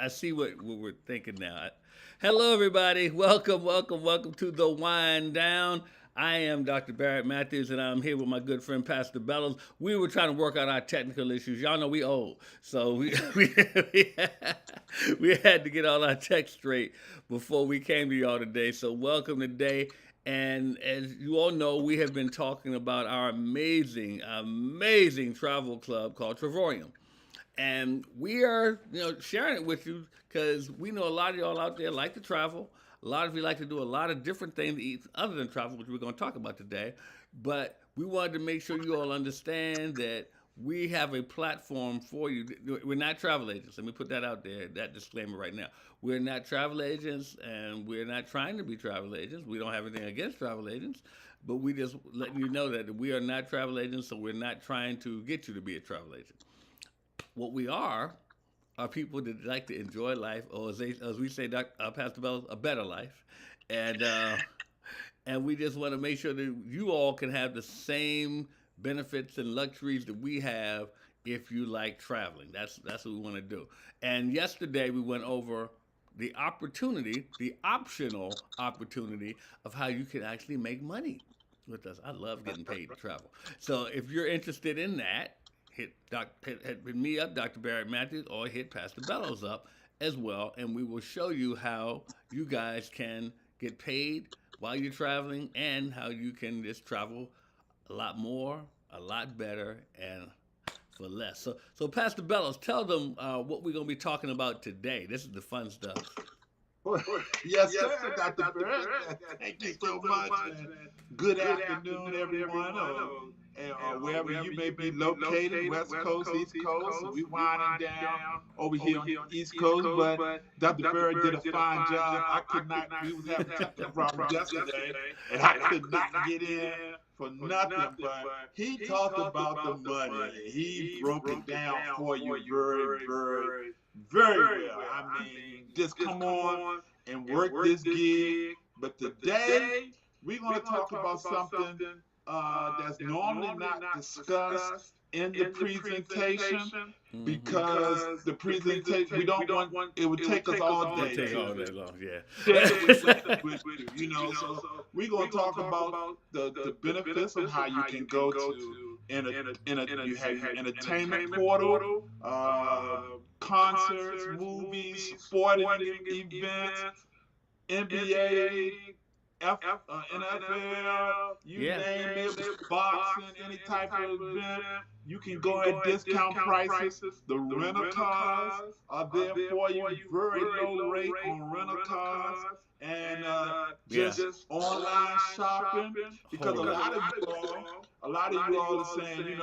I see what we're thinking now. Hello, everybody. Welcome to the Wind Down. I am Dr. Barrett Matthews, and I'm here with my good friend Pastor Bellows. We were trying to work out our technical issues. Y'all know we old, so we had to get all our tech straight before we came to y'all today. So welcome today. And as you all know, we have been talking about our amazing travel club called Travorium. And we are, sharing it with you because we know a lot of y'all out there like to travel. A lot of you like to do a lot of different things other than travel, which we're going to talk about today. But we wanted to make sure you all understand that we have a platform for you. We're not travel agents. Let me put that out there, that disclaimer right now. We're not travel agents, and we're not trying to be travel agents. We don't have anything against travel agents, but we just letting you know that we are not travel agents, so we're not trying to get you to be a travel agent. What we are people that like to enjoy life, or as we say, Pastor Bellows, a better life, and and we just want to make sure that you all can have the same benefits and luxuries that we have if you like traveling. That's what we want to do. And yesterday we went over the optional opportunity of how you can actually make money with us. I love getting paid to travel. So if you're interested in that, hit me up, Dr. Barrett Matthews, or hit Pastor Bellows up as well, and we will show you how you guys can get paid while you're traveling and how you can just travel a lot more, a lot better, and for less. So Pastor Bellows, tell them what we're going to be talking about today. This is the fun stuff. Yes, sir, Dr. Bird. Thank you so much. And good afternoon, everyone. And wherever you may be located, West Coast, East Coast, we winding down over here on the East Coast. But Dr. Bird did a fine job. I could not. We was having technical problems yesterday, and I could not get in for nothing. But he talked about the money. He broke it down for you very well. I mean, just come on and work this gig. But today, we're going to talk about something that's normally not discussed in the presentation because the presentation, we don't want, it would take us all day. Take all day long, yeah. So we're going to talk about the benefits of how you can go to you have your entertainment portal, concerts, movies, sporting events, NBA, NFL, you name it, boxing, any type of event. You can go at discount prices. The rental cars are there for you, very low rate on rental cars, and just online shopping. Because a lot of you all are saying,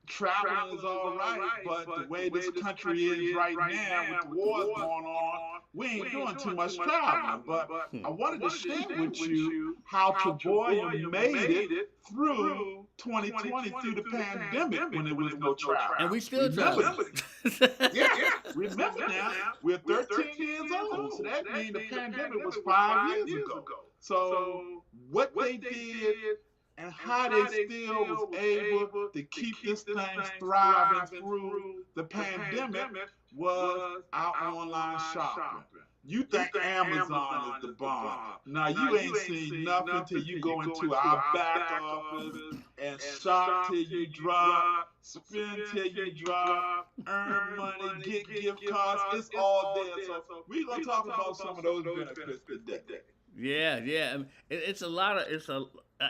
traveling is all right, but the way this country is right now with the wars going on, we ain't doing too much traveling. But I wanted to share with you how Travorium made it through 2020 through the pandemic when there was no travel. And we still travel. Remember now, we're 13 years old, so that means the pandemic was 5 years ago. So what they did and how they still was able to keep this thing thriving through the pandemic was our online shopping. You think Amazon is the bomb. Now, you ain't seen nothing till you go into our back office and shop till you drop, spend till you drop, earn money, get gift cards. It's all there. So we're going to talk about some of those benefits today. Yeah. It's a lot of,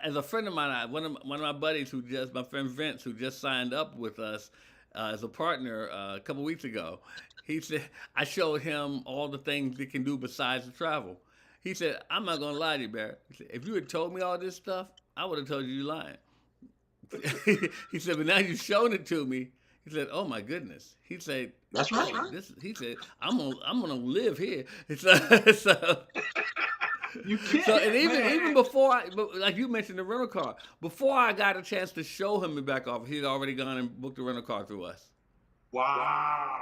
as a friend of mine, one of my buddies my friend Vince, who just signed up with us as a partner a couple weeks ago, he said, I showed him all the things they can do besides the travel. He said, I'm not going to lie to you, Barry. He said, if you had told me all this stuff, I would have told you you're lying. He said, but now you've shown it to me. He said, "Oh my goodness." He said, "That's right." He said, "I'm gonna live here." So you can't. So and even before like you mentioned the rental car, before I got a chance to show him the back office, he'd already gone and booked the rental car through us. Wow.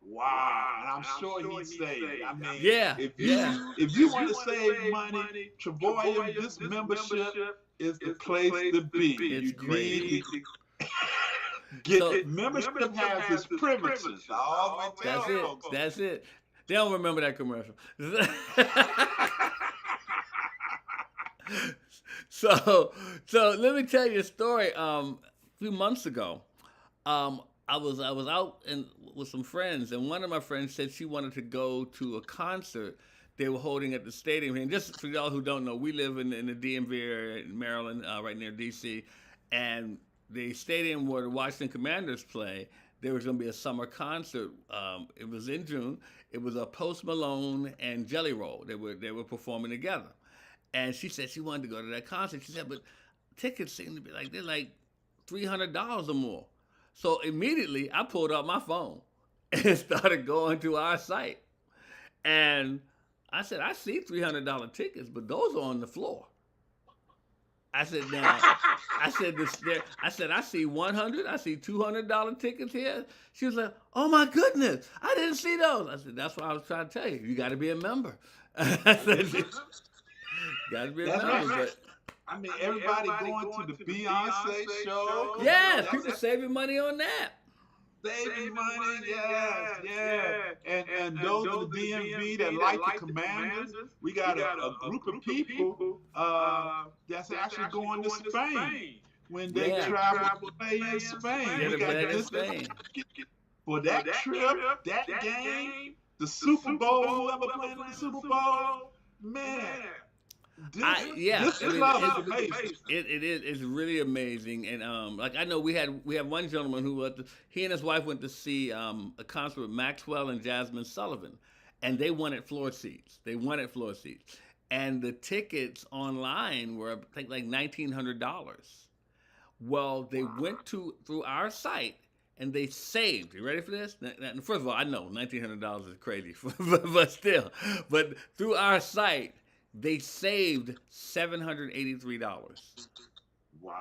And I'm sure he'd save. I mean, yeah. If you want to save money, Travorium, this membership is the place to be. It's great. So Membership has its privileges. I always that's tell it. folks. That's it. They don't remember that commercial. So let me tell you a story. A few months ago, I was out with some friends, and one of my friends said she wanted to go to a concert they were holding at the stadium. And just for y'all who don't know, we live in the DMV area in Maryland, right near DC, and the stadium where the Washington Commanders play. There was going to be a summer concert. It was in June. It was a Post Malone and Jelly Roll. They were performing together, and she said she wanted to go to that concert. She said, but tickets seem to be like they're like $300 or more. So immediately I pulled out my phone and started going to our site. And I said, I see $300 tickets, but those are on the floor. I said, now, I said, I see 100, I see $200 tickets here. She was like, oh my goodness, I didn't see those. I said, that's what I was trying to tell you. You got to be a member. I said, you got to be a That's member. right. But I mean, everybody going to the Beyonce show. yeah, That's people saving money on that. saving money. Yes, yeah. And those in the DMV that like the Commanders, we got a group of people that's actually going to Spain when they Yeah. travel to play in Spain. Get We a got bag in this Spain. for that trip, that game, the Super Bowl, whoever playing in the Super Bowl, man. This I mean, love is amazing. it is it's really amazing, and like I know we have one gentleman who he and his wife went to see a concert with Maxwell and Jasmine Sullivan, and they wanted floor seats. And the tickets online were I think like $1,900. Well, they went through our site and they saved. You ready for this? Now, first of all, I know $1,900 is crazy, but still, but through our site. They saved $783. Wow.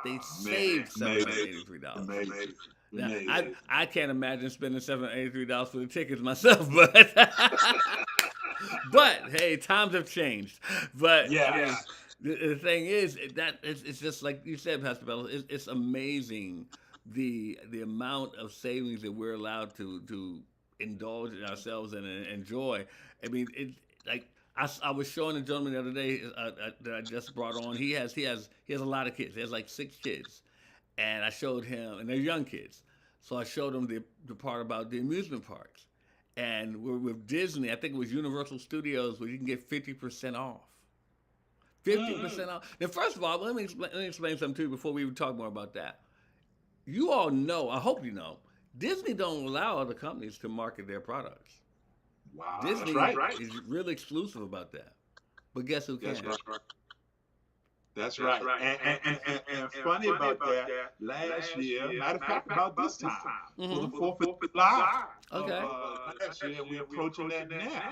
They saved $783. Amazing. Now, I can't imagine spending $783 for the tickets myself, but but hey, times have changed. But Yeah. the thing is that it's just like you said, Pastor Bellows. It's amazing the amount of savings that we're allowed to indulge in ourselves and enjoy. I mean, it like. I was showing a gentleman the other day that I just brought on. He has a lot of kids. He has like 6 kids, and I showed him, and they're young kids. So I showed him the part about the amusement parks, and we're with Disney. I think it was Universal Studios where you can get 50% off. 50% off. Now, first of all, let me explain something to you before we even talk more about that. You all know, I hope you know, Disney don't allow other companies to market their products. Wow. Disney That's right. is really exclusive about that. But guess who can? That's right. And funny about that, last year, matter of fact, about this time, for the 4th of July, Okay. last year, we're approaching that now.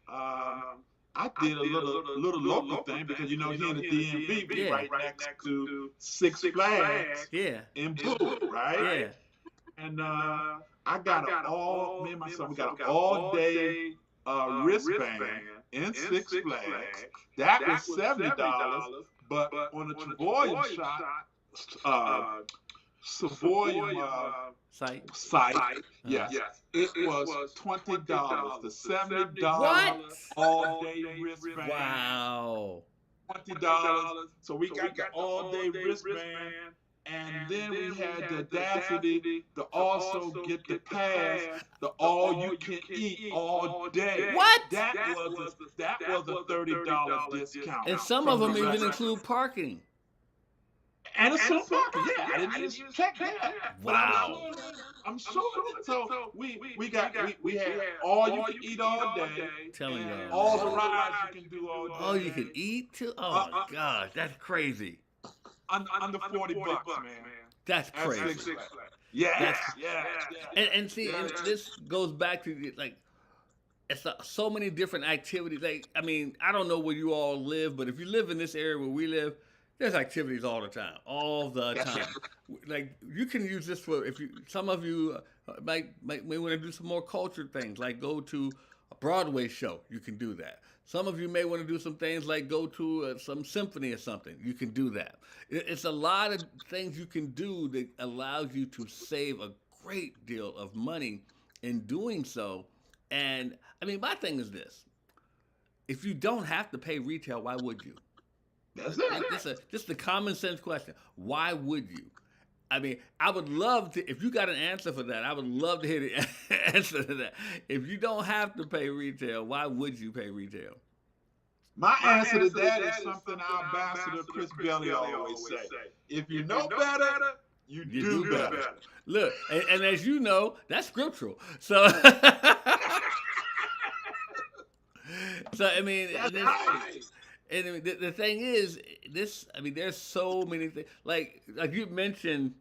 I did a little local thing because, here in the DMV, we Yeah. right next to Six Flags Yeah. in Blue, right? Yeah. And I got me and my son, we got an all-day wristband in Six Flags. That was $70, but on the Travorium site, yes, it was $20. The $70 all-day wristband. Wow. $20. So we got the all-day wristband. And then we had the audacity to also get the pass, the all-you-can-eat all day. What? That was a $30 discount. And some of them even include parking. And it's some parking. Yeah, I didn't even check that. Wow. I'm sure. So we had all you can eat all day. Telling you. All the rides you can do all day. Oh, you can eat too? Oh my gosh, that's crazy. Under $40, man. That's crazy. Yeah. And see, and this goes back to like, it's so many different activities. Like, I mean, I don't know where you all live, but if you live in this area where we live, there's activities all the time. Like, you can use this for some of you might want to do some more culture things, like go to a Broadway show, you can do that. Some of you may want to do some things like go to some symphony or something. You can do that. It's a lot of things you can do that allows you to save a great deal of money in doing so. And I mean, my thing is this: if you don't have to pay retail, why would you? That's it. Just a common sense question. Why would you? I mean, I would love to, if you got an answer for that, I would love to hear the answer to that. If you don't have to pay retail, why would you pay retail? My answer to that is something our ambassador Chris Bellows always say. If you know better, you do better. Look, and as you know, that's scriptural. So, so I mean, That's right. and the thing is, this. I mean, there's so many things. Like you mentioned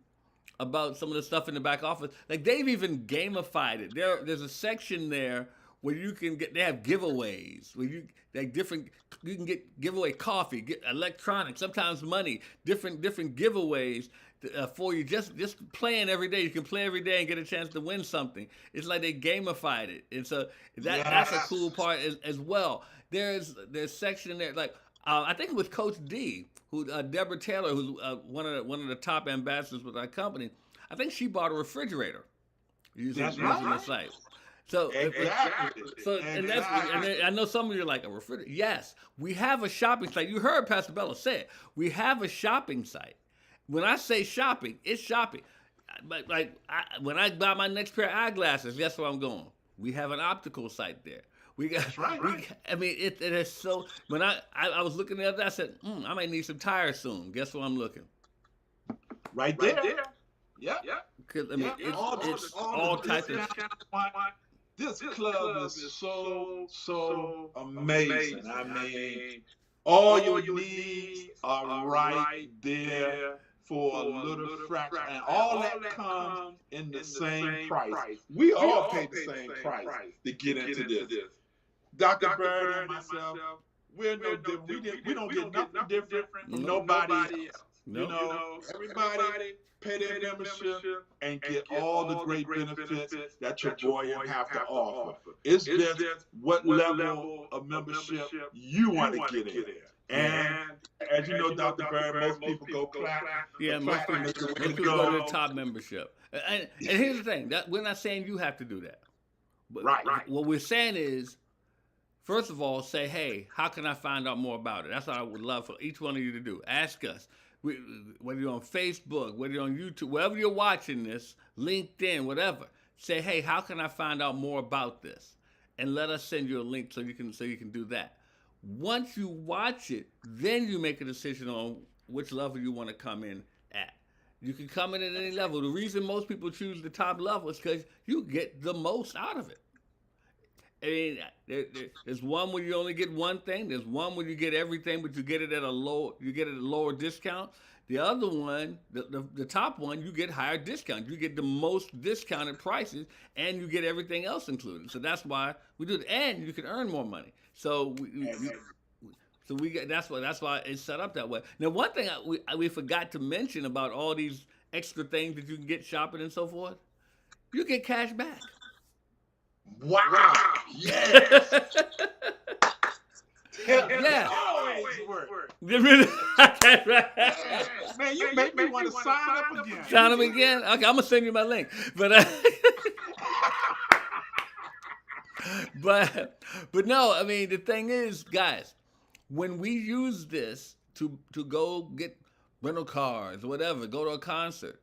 about some of the stuff in the back office. Like they've even gamified it. There's a section there where you can get. They have giveaways where you like different. You can get giveaway coffee, get electronics, sometimes money, different giveaways. For you just playing every day. You can play every day and get a chance to win something. It's like they gamified it. And so that's a cool part as well. There's section in there like I think it was Coach D, who Deborah Taylor, who's one of the top ambassadors with our company. I think she bought a refrigerator using the site. So Exactly. and I know some of you are like a refrigerator. Yes, we have a shopping site. You heard Pastor Bellows say it. We have a shopping site. When I say shopping, it's shopping. But like when I buy my next pair of eyeglasses, guess where I'm going? We have an optical site there. We got. That's right. I mean, it is so. When I was looking the other day, I said, I might need some tires soon. Guess where I'm looking? Right there. Yeah. Because I mean, it's all types of. This club is so amazing. I mean, all your needs are right there for a little fraction, and all that comes in the same price. We all pay the same price to get into this. Dr. Bird and myself, we're no different. We don't get nothing different from nobody else. No. You know, everybody pay their membership and get all the great benefits that Travorium have to offer. It's just what level of membership you want to get in. And as you know, Dr. Bird, most people go platinum. Yeah, most people go to the top membership. And here's the thing: that we're not saying you have to do that. But Right. what we're saying is, first of all, say, hey, how can I find out more about it? That's what I would love for each one of you to do. Ask us. Whether you're on Facebook, whether you're on YouTube, wherever you're watching this, LinkedIn, whatever. Say, hey, how can I find out more about this? And let us send you a link so you can do that. Once you watch it, then you make a decision on which level you want to come in at. You can come in at any level. The reason most people choose the top level is because you get the most out of it. I mean, there's one where you only get one thing. There's one where you get everything, but you get it at a lower discount. The other one, the top one, you get higher discount. You get the most discounted prices, and you get everything else included. So that's why we do it, and you can earn more money. So that's why it's set up that way. Now, one thing we forgot to mention about all these extra things that you can get shopping and so forth, you get cash back. Wow. Yes. Yeah. Always work. Man, Man, you make me want to sign up again. Sign up again? Okay, I'm gonna send you my link. But but no, I mean the thing is, guys, when we use this to go get rental cars or whatever, go to a concert,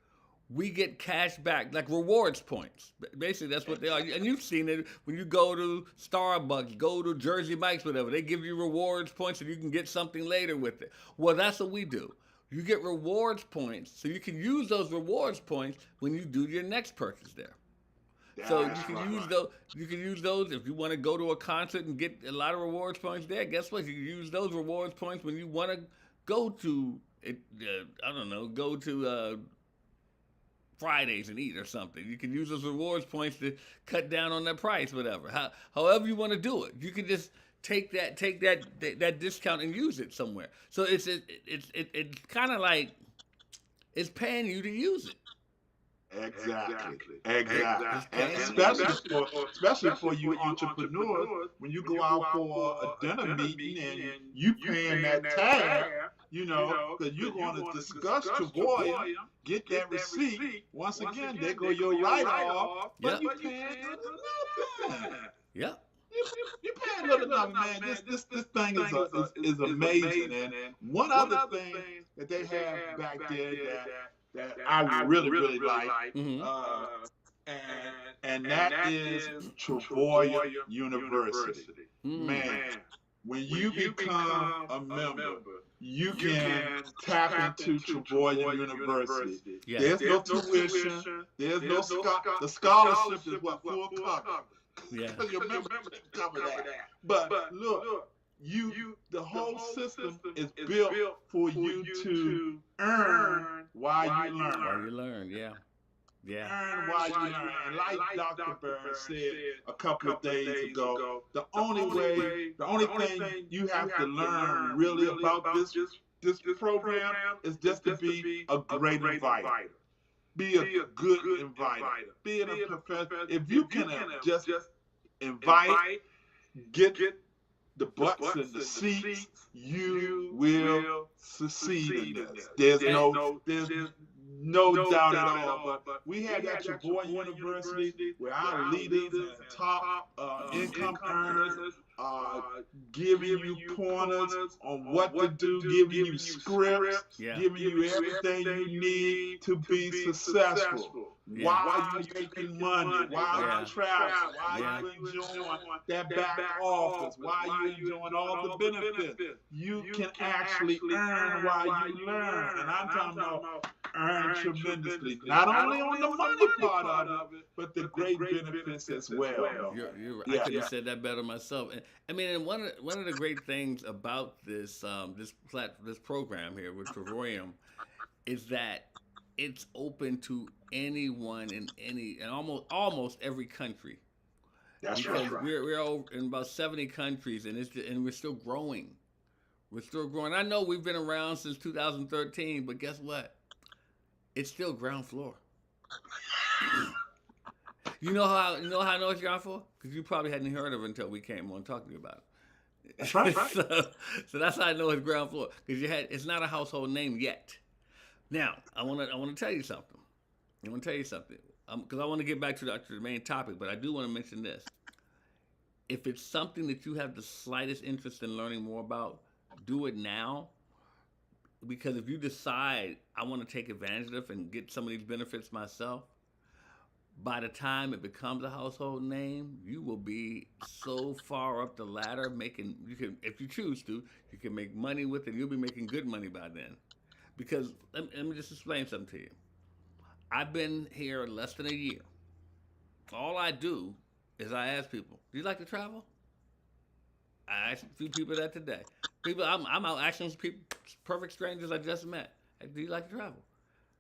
we get cash back, like rewards points. Basically, that's what they are. And you've seen it when you go to Starbucks, go to Jersey Mike's, whatever. They give you rewards points and you can get something later with it. Well, that's what we do. You get rewards points, so you can use those rewards points when you do your next purchase there. So you can use those. You can use those if you want to go to a concert and get a lot of rewards points there. Guess what? You can use those rewards points when you want to go to I don't know, go to Fridays and eat or something. You can use those rewards points to cut down on that price, whatever. However you want to do it, you can just take that discount and use it somewhere. So it's kind of like it's paying you to use it. Exactly. Exactly. Just And paying especially for you entrepreneurs, when you go out for a dinner meeting and you paying that tab, because you're going to discuss Travorium, get that receipt. Once again, there go your write-off, but Yep. you paying little nothing. Yep. You paying little nothing, man. This thing is amazing. And one other thing that they have back there that I really like, Mm-hmm. and that is Travorium University. Mm. Man, when you become a member, you can tap into Travorium University. Yeah. There's no tuition. There's no the scholarship is what full cover. Yeah. Because your membership cover that. But look, the whole system is built for you to earn while you learn. While you learn, yeah. Yeah. Earn while you learn. And like Dr. Burns said a couple of days ago, the only thing you have to learn really about this program is just to be a great inviter. Be a good inviter. Being a professional. If you can just invite, get the butts in the seats, you will succeed in this. There's no doubt at all. But we had that Travorium University where our leaders and top income earners are giving you pointers on what to do, giving you scripts, Yeah. giving you everything you need to be successful. Yeah. While you're making money, while Yeah. you're traveling, while Yeah. you're enjoying that back office, while you're enjoying all the benefits, you can actually earn while you learn. And I'm talking about earn tremendously, not only on the money part of it, but the great benefits as well. You're right. I couldn't have said that better myself. And I mean, and one of the great things about this this program here with Travorium is that it's open to anyone in almost every country. That's Because right. we're over in about 70 countries, and we're still growing. We're still growing. I know we've been around since 2013, but guess what? It's still ground floor. You know how I know it's ground floor? Because you probably hadn't heard of it until we came on talking about it. That's right. So that's how I know it's ground floor, because it's not a household name yet. Now I want to tell you something. Because I want to get back to the main topic, but I do want to mention this. If it's something that you have the slightest interest in learning more about, do it now. Because if you decide I want to take advantage of it and get some of these benefits myself, by the time it becomes a household name, you will be so far up the ladder if you choose to, you can make money with it. You'll be making good money by then. Because let me just explain something to you. I've been here less than a year. All I do is I ask people, do you like to travel? I asked a few people that today. I'm out asking people, perfect strangers I just met, hey, do you like to travel?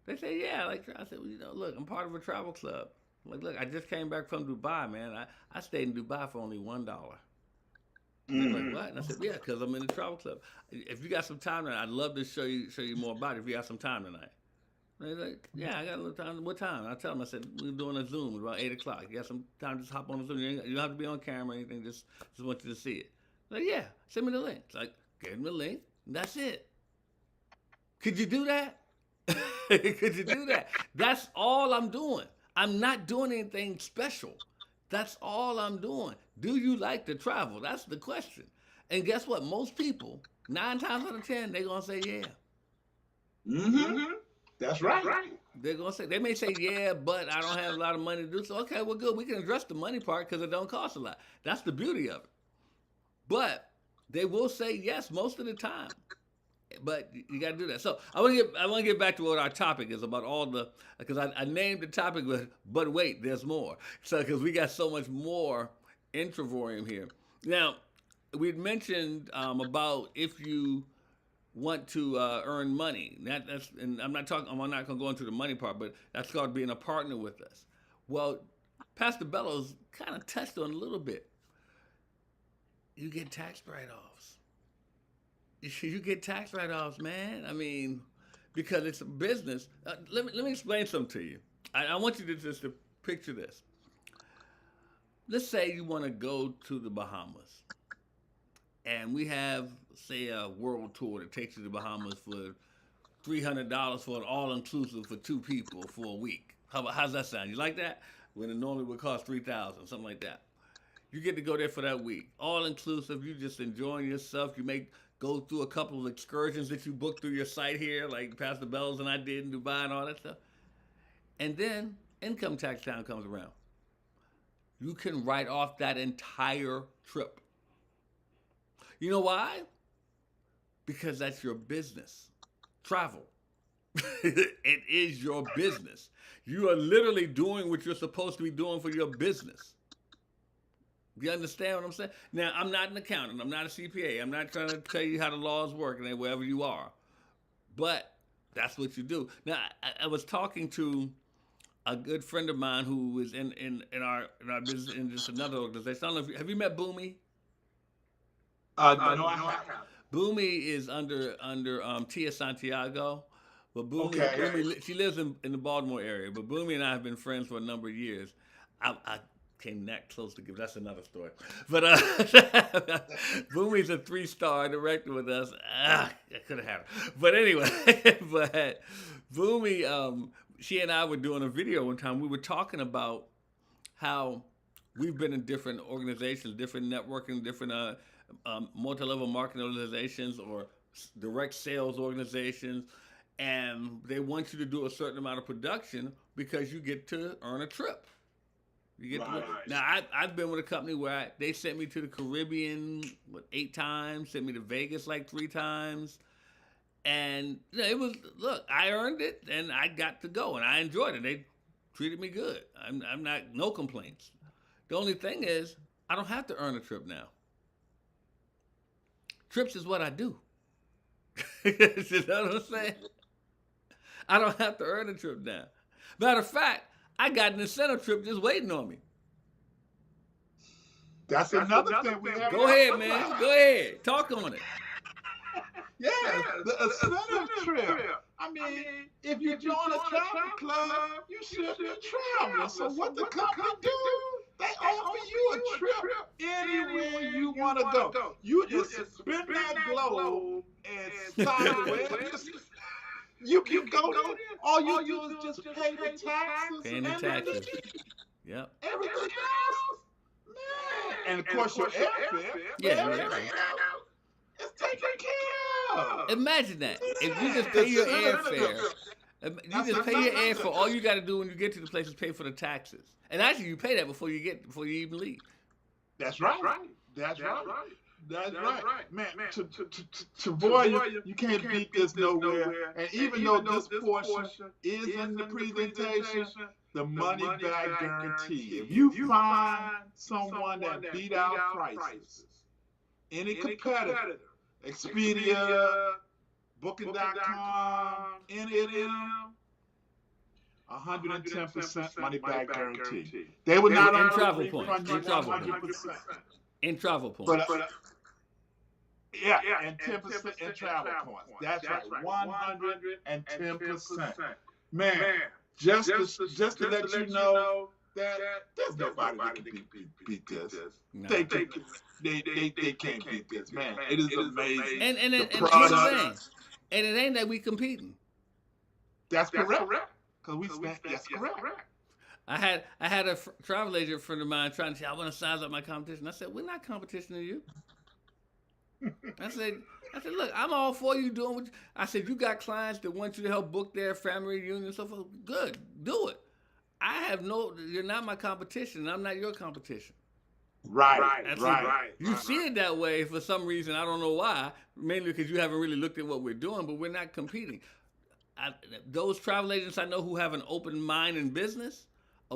They say, yeah, I like to travel. I said, well, look, I'm part of a travel club. I'm like, look, I just came back from Dubai, man. I stayed in Dubai for only $1. They're like, what? And I said, yeah, because I'm in the travel club. If you got some time tonight, I'd love to show you more about it if you got some time tonight. And they're like, yeah, I got a little time. What time? I tell them, I said, we're doing a Zoom about 8 o'clock. You got some time, just hop on the Zoom. You don't have to be on camera or anything. Just want you to see it. Like, yeah, send me the link. It's like, give them the link. And that's it. Could you do that? Could you do that? That's all I'm doing. I'm not doing anything special. That's all I'm doing. Do you like to travel? That's the question. And guess what? Most people, 9 times out of 10, they're going to say yeah. Mm-hmm. That's right. They're going to say, they may say, yeah, but I don't have a lot of money to do so. Okay, well, good. We can address the money part because it don't cost a lot. That's the beauty of it. But they will say yes most of the time. But you got to do that. So I want to get back to what our topic is about. Because I named the topic with, but wait, there's more. So because we got so much more in Travorium here. Now we'd mentioned about if you want to earn money. And I'm not going to go into the money part, but that's called being a partner with us. Well, Pastor Bellows kind of touched on it a little bit. You get tax write-offs. You get tax write-offs, man. I mean, because it's a business. Let me explain something to you. I want you to just to picture this. Let's say you want to go to the Bahamas, and we have, say, a world tour that takes you to the Bahamas for $300 for an all-inclusive for two people for a week. How's that sound? You like that? When it normally would cost $3,000, something like that. You get to go there for that week, all-inclusive. You just enjoying yourself. You may go through a couple of excursions that you booked through your site here, like Pastor Bellows and I did in Dubai and all that stuff. And then income tax time comes around. You can write off that entire trip. You know why? Because that's your business. Travel. It is your business. You are literally doing what you're supposed to be doing for your business. You understand what I'm saying? Now, I'm not an accountant. I'm not a CPA. I'm not trying to tell you how the laws work and wherever you are. But that's what you do. Now, I was talking to a good friend of mine who is in our business in just another organization. I don't know if have you met Boomy? No, I haven't. Boomy is under Tia Santiago, but Okay. Boomy she lives in the Baltimore area. But Boomy and I have been friends for a number of years. I came that close to give. That's another story. But Boomy's a 3-star director with us. I could have had her. But anyway, but Boomy, she and I were doing a video one time. We were talking about how we've been in different organizations, different networking, different multi-level marketing organizations or direct sales organizations, and they want you to do a certain amount of production because you get to earn a trip. You get Right. Now, I've been with a company where they sent me to the Caribbean 8 times, sent me to Vegas like 3 times. And it was, look, I earned it and I got to go and I enjoyed it. They treated me good. I'm not, no complaints. The only thing is, I don't have to earn a trip now. Trips is what I do. You know what I'm saying? I don't have to earn a trip now. Matter of fact, I got an incentive trip just waiting on me. That's another thing we have. Go ahead, man. Go ahead. Talk on it. Yeah, the incentive trip. I mean, if you join a travel club, you should be traveling. So what the company do? They offer you a trip anywhere you want to go. You just spin that globe and sign away. You can go there. All you do is just pay the taxes. Paying the taxes. Yep. Everything else, man. And of course your airfare. Yeah. It's taken care of. Imagine that. If you just pay your airfare, you just pay your airfare. All you got to do when you get to the place is pay for the taxes. And actually, you pay that before you even leave. That's right. That's right. Man, Travorium, you can't beat this nowhere. And even though this portion is in the presentation, the money back guarantee. If you find someone that beat our prices, any competitor, Expedia, Booking.com, any of them, 110% money back guarantee. They would not in only travel refund points. you In travel 100%. In travel points. Yeah, and 10% in travel points. That's right, 110%. Man, just to let you know that there's nobody that can beat this. No. They can't beat this, man. It is amazing. And here's the thing. And it ain't that we competing. That's correct. Because we spent. That's correct. I had a travel agent friend of mine trying to say, I want to size up my competition. I said, we're not competition to you. I said, look, I'm all for you doing what I said, you got clients that want you to help book their family reunion and so forth. Good, do it. You're not my competition, and I'm not your competition. Right. You see it that way for some reason. I don't know why. Mainly because you haven't really looked at what we're doing, but we're not competing. Those travel agents I know who have an open mind in business,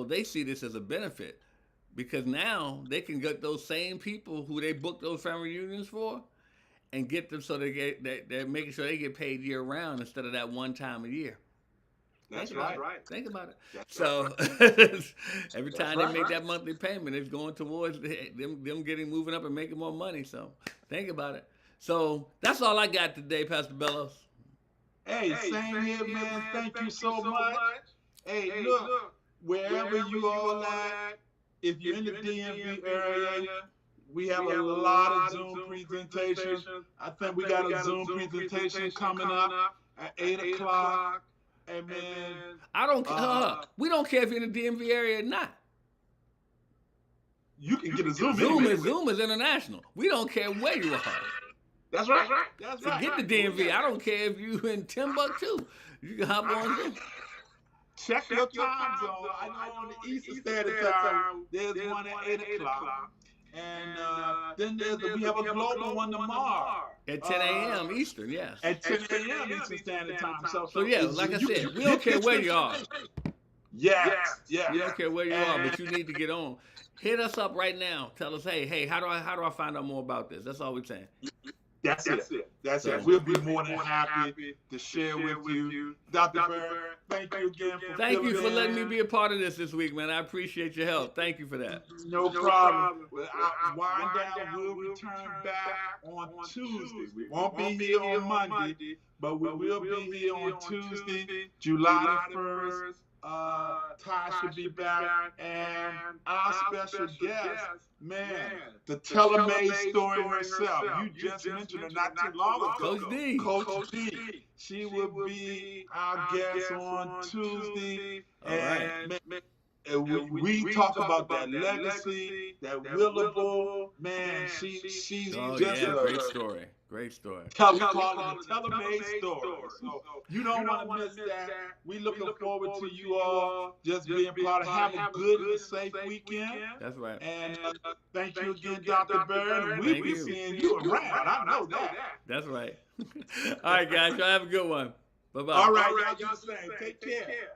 they see this as a benefit because now they can get those same people who they book those family reunions for and get them so they're making sure they get paid year round instead of that one time a year. That's right. Think about it. That's so every time they make that monthly payment, it's going towards them moving up and making more money. So think about it. So that's all I got today, Pastor Bellows. Hey, same here, man. Thank you so much. Hey, look, wherever you all at, if you're in the DMV area, we have a lot of Zoom presentations. I think we got a Zoom presentation coming up at 8 o'clock. And man, I don't care. We don't care if you're in the DMV area or not. You can get a Zoom. Zoom is international. We don't care where you are. That's right. That's right. Get the DMV. I don't care if you in Timbuktu. You can hop on Zoom. Check your time zone. I know on the Eastern Standard Time, there's one at 8 o'clock. And then we have a global one tomorrow. At 10 a.m. Eastern, yes. At 10 a.m. Eastern Standard Time. So yeah, like I said, we don't care where you are. Yes. We don't care where you are, but you need to get on. Hit us up right now. Tell us, hey, how do I find out more about this? That's all we're saying. That's it. We'll be more than happy to share with you. Dr. Bird, thank you again for Thank you for letting me be a part of this week, man. I appreciate your help. Thank you for that. No problem. Wind Down will return back on Tuesday. We won't be here on Monday, but we will be here on Tuesday, July the 1st. Ty should be back, and our special guest, man, the Telemade story herself. You just mentioned her not too long ago. Coach D. She will be our guest on Tuesday, and we talk about that legacy, that willable. Man, she's just a great story. Great story. We call it a Telemade story. So you don't want to miss that. We looking forward to you all just being part of. Have a good and safe weekend. That's right. And thank you again, Dr. Bird. We'll be seeing you around. I know that. That's right. All right, guys. Y'all have a good one. Bye-bye. All right, y'all do the same. Take care.